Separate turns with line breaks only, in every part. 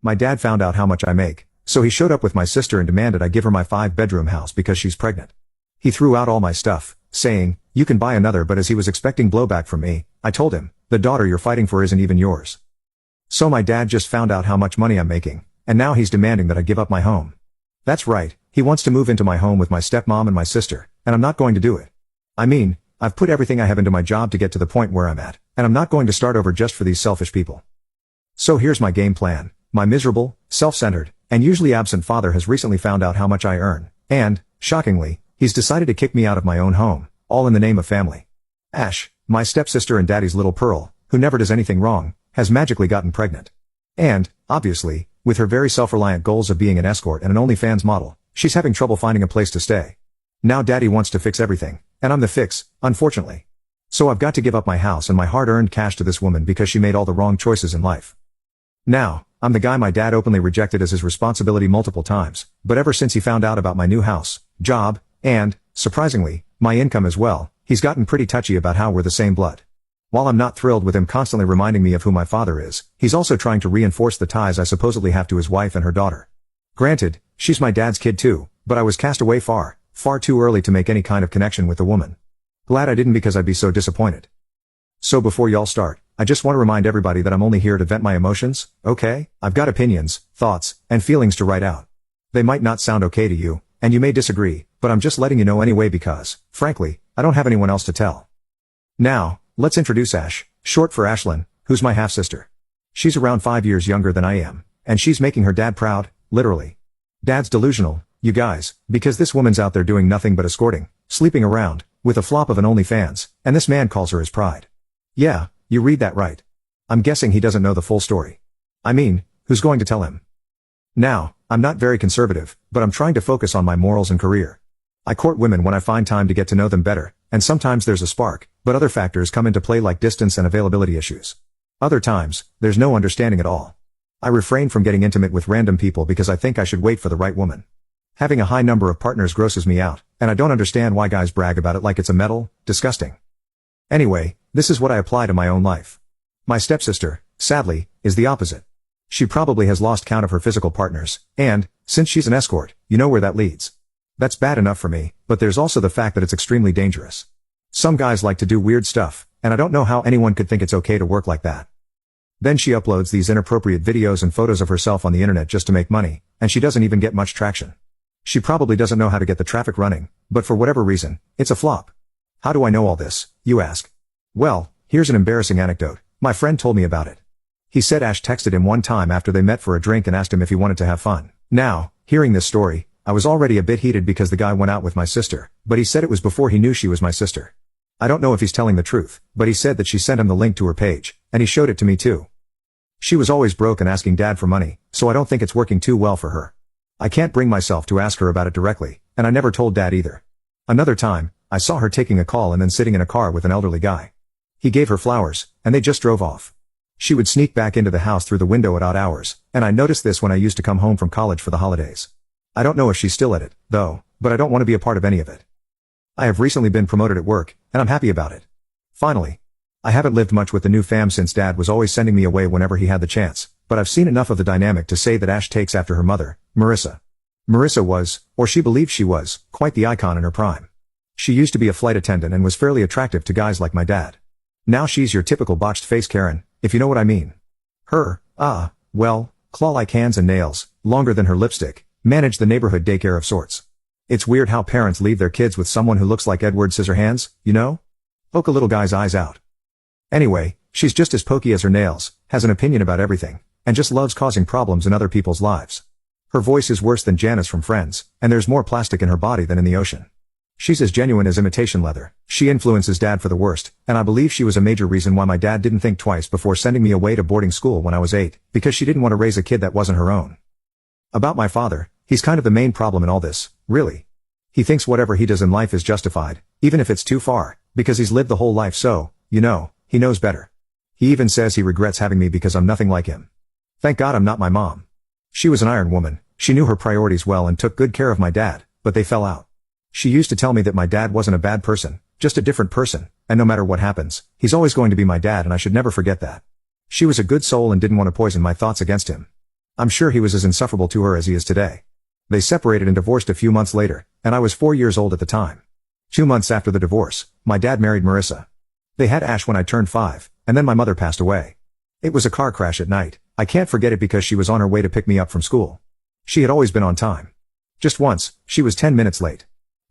My dad found out how much I make, so he showed up with my sister and demanded I give her my 5-bedroom house because she's pregnant. He threw out all my stuff, saying, "You can buy another," but as he was expecting blowback from me, I told him, "The daughter you're fighting for isn't even yours." So my dad just found out how much money I'm making, and now he's demanding that I give up my home. That's right, he wants to move into my home with my stepmom and my sister, and I'm not going to do it. I mean, I've put everything I have into my job to get to the point where I'm at, and I'm not going to start over just for these selfish people. So here's my game plan. My miserable, self-centered, and usually absent father has recently found out how much I earn, and, shockingly, he's decided to kick me out of my own home, all in the name of family. Ash, my stepsister and daddy's little pearl, who never does anything wrong, has magically gotten pregnant. And, obviously, with her very self-reliant goals of being an escort and an OnlyFans model, she's having trouble finding a place to stay. Now daddy wants to fix everything, and I'm the fix, unfortunately. So I've got to give up my house and my hard-earned cash to this woman because she made all the wrong choices in life. Now, I'm the guy my dad openly rejected as his responsibility multiple times, but ever since he found out about my new house, job, and, surprisingly, my income as well, he's gotten pretty touchy about how we're the same blood. While I'm not thrilled with him constantly reminding me of who my father is, he's also trying to reinforce the ties I supposedly have to his wife and her daughter. Granted, she's my dad's kid too, but I was cast away far too early to make any kind of connection with the woman. Glad I didn't because I'd be so disappointed. So before y'all start, I just want to remind everybody that I'm only here to vent my emotions, okay? I've got opinions, thoughts, and feelings to write out. They might not sound okay to you, and you may disagree, but I'm just letting you know anyway because, frankly, I don't have anyone else to tell. Now, let's introduce Ash, short for Ashlyn, who's my half-sister. She's around 5 years younger than I am, and she's making her dad proud, literally. Dad's delusional, you guys, because this woman's out there doing nothing but escorting, sleeping around, with a flop of an OnlyFans, and this man calls her his pride. Yeah, you read that right. I'm guessing he doesn't know the full story. I mean, who's going to tell him? Now, I'm not very conservative, but I'm trying to focus on my morals and career. I court women when I find time to get to know them better, and sometimes there's a spark, but other factors come into play like distance and availability issues. Other times, there's no understanding at all. I refrain from getting intimate with random people because I think I should wait for the right woman. Having a high number of partners grosses me out, and I don't understand why guys brag about it like it's a medal. Disgusting. Anyway, this is what I apply to my own life. My stepsister, sadly, is the opposite. She probably has lost count of her physical partners, and, since she's an escort, you know where that leads. That's bad enough for me, but there's also the fact that it's extremely dangerous. Some guys like to do weird stuff, and I don't know how anyone could think it's okay to work like that. Then she uploads these inappropriate videos and photos of herself on the internet just to make money, and she doesn't even get much traction. She probably doesn't know how to get the traffic running, but for whatever reason, it's a flop. How do I know all this, you ask? Well, here's an embarrassing anecdote. My friend told me about it. He said Ash texted him one time after they met for a drink and asked him if he wanted to have fun. Now, hearing this story, I was already a bit heated because the guy went out with my sister, but he said it was before he knew she was my sister. I don't know if he's telling the truth, but he said that she sent him the link to her page, and he showed it to me too. She was always broke and asking dad for money, so I don't think it's working too well for her. I can't bring myself to ask her about it directly, and I never told dad either. Another time, I saw her taking a call and then sitting in a car with an elderly guy. He gave her flowers, and they just drove off. She would sneak back into the house through the window at odd hours, and I noticed this when I used to come home from college for the holidays. I don't know if she's still at it, though, but I don't want to be a part of any of it. I have recently been promoted at work, and I'm happy about it. Finally. I haven't lived much with the new fam since dad was always sending me away whenever he had the chance, but I've seen enough of the dynamic to say that Ash takes after her mother, Marissa. Marissa was, or she believed she was, quite the icon in her prime. She used to be a flight attendant and was fairly attractive to guys like my dad. Now she's your typical botched face Karen, if you know what I mean. Her, well, claw-like hands and nails, longer than her lipstick, manage the neighborhood daycare of sorts. It's weird how parents leave their kids with someone who looks like Edward Scissorhands, you know? Poke a little guy's eyes out. Anyway, she's just as pokey as her nails, has an opinion about everything, and just loves causing problems in other people's lives. Her voice is worse than Janice from Friends, and there's more plastic in her body than in the ocean. She's as genuine as imitation leather. She influences dad for the worst, and I believe she was a major reason why my dad didn't think twice before sending me away to boarding school when I was 8, because she didn't want to raise a kid that wasn't her own. About my father, he's kind of the main problem in all this, really. He thinks whatever he does in life is justified, even if it's too far, because he's lived the whole life so, you know, he knows better. He even says he regrets having me because I'm nothing like him. Thank God I'm not my mom. She was an iron woman, she knew her priorities well and took good care of my dad, but they fell out. She used to tell me that my dad wasn't a bad person, just a different person, and no matter what happens, he's always going to be my dad and I should never forget that. She was a good soul and didn't want to poison my thoughts against him. I'm sure he was as insufferable to her as he is today. They separated and divorced a few months later, and I was 4 years old at the time. 2 months after the divorce, my dad married Marissa. They had Ash when I turned 5, and then my mother passed away. It was a car crash at night. I can't forget it because she was on her way to pick me up from school. She had always been on time. Just once, she was 10 minutes late.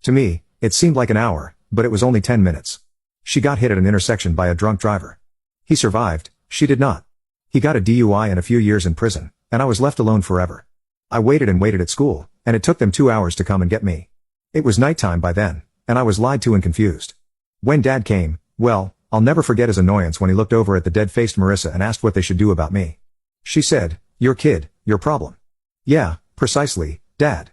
To me, it seemed like an hour, but it was only 10 minutes. She got hit at an intersection by a drunk driver. He survived, she did not. He got a DUI and a few years in prison, and I was left alone forever. I waited and waited at school, and it took them 2 hours to come and get me. It was nighttime by then, and I was lied to and confused. When Dad came, well, I'll never forget his annoyance when he looked over at the dead-faced Marissa and asked what they should do about me. She said, "Your kid, your problem." Yeah, precisely, Dad.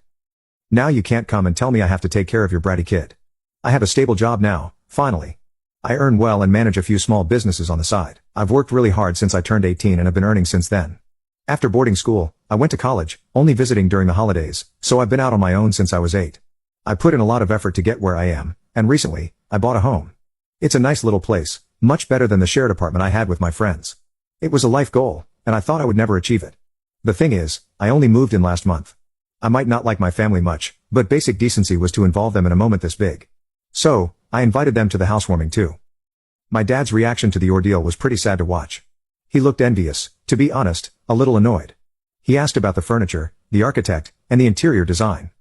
Now you can't come and tell me I have to take care of your bratty kid. I have a stable job now, finally. I earn well and manage a few small businesses on the side. I've worked really hard since I turned 18 and have been earning since then. After boarding school, I went to college, only visiting during the holidays, so I've been out on my own since I was 8. I put in a lot of effort to get where I am, and recently, I bought a home. It's a nice little place, much better than the shared apartment I had with my friends. It was a life goal, and I thought I would never achieve it. The thing is, I only moved in last month. I might not like my family much, but basic decency was to involve them in a moment this big. So, I invited them to the housewarming too. My dad's reaction to the ordeal was pretty sad to watch. He looked envious, to be honest, a little annoyed. He asked about the furniture, the architect, and the interior design.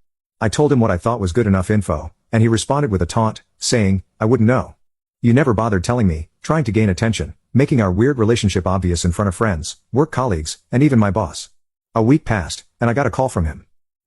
I told him what I thought was good enough info, and he responded with a taunt, saying, "I wouldn't know. You never bothered telling me," trying to gain attention, making our weird relationship obvious in front of friends, work colleagues, and even my boss. A week passed, and I got a call from him.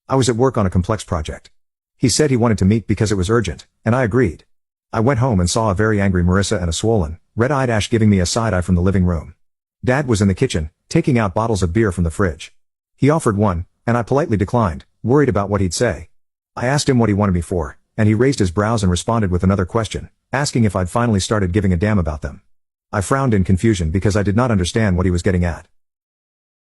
I was at work on a complex project. He said he wanted to meet because it was urgent, and I agreed. I went home and saw a very angry Marissa and a swollen, red-eyed Ash giving me a side-eye from the living room. Dad was in the kitchen, taking out bottles of beer from the fridge. He offered one, and I politely declined, worried about what he'd say. I asked him what he wanted me for, and he raised his brows and responded with another question, asking if I'd finally started giving a damn about them. I frowned in confusion because I did not understand what he was getting at.